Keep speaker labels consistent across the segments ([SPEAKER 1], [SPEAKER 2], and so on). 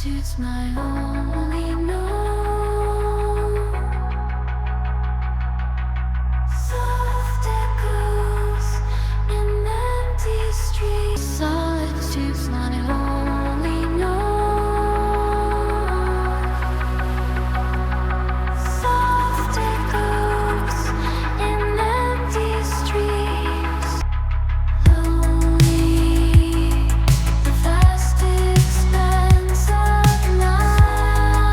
[SPEAKER 1] Solitude's my only note. Soft echoes in empty streets. Solitude's my only note. Soft echoes in empty streets. Lonely, the vast expanse of night.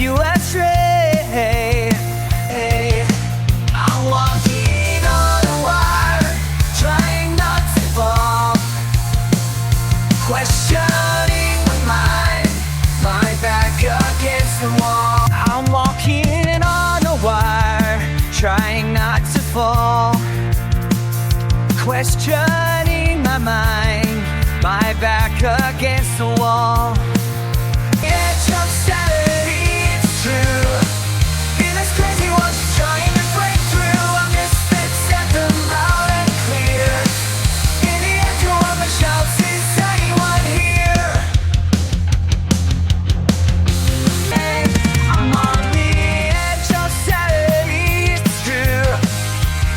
[SPEAKER 2] you astray. I'm walking on a wire, trying not to fall, questioning my mind, my back against the wall. I'm walking on a wire, trying not to fall, questioning my mind, my back against the wall. Edge of sanity, it's true. Feeling's crazy, was trying to break through. I'm misfits at the loud and clear. In the echo of my shouts, is anyone here? I'm on the edge of sanity, it's true.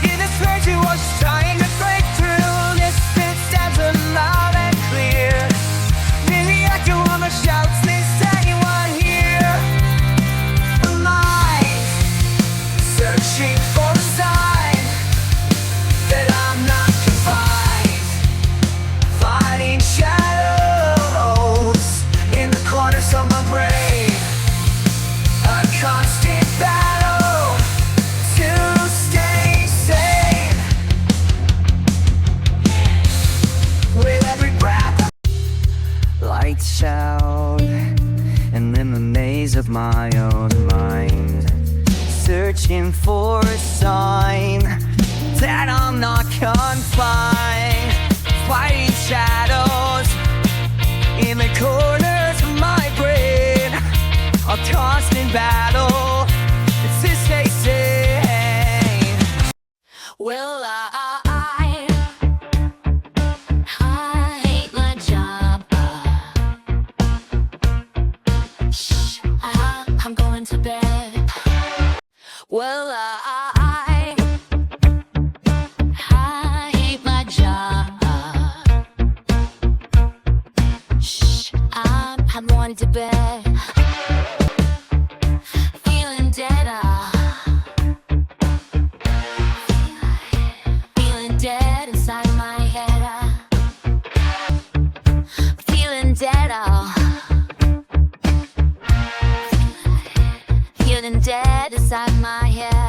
[SPEAKER 2] Feeling's crazy, was trying to break through. Misfits at the loud and clear. In the echo of my shouts, is anyone here? Am I searching for a sign that I'm not confined, fighting shadows in the corners of my brain, a constant battle to stay sane. With every breath, lights out, and in the maze of my own mind, searching for a sign that I'm not confined, fighting shadows in the corners of my brain, a constant battle to stay sane. Well, I hate my job. Shh, I'm going to bed. Well, I hate my job. Shh, I'm going to bed. Feeling dead. Feeling dead inside my head. Feeling dead. Feeling dead inside my head.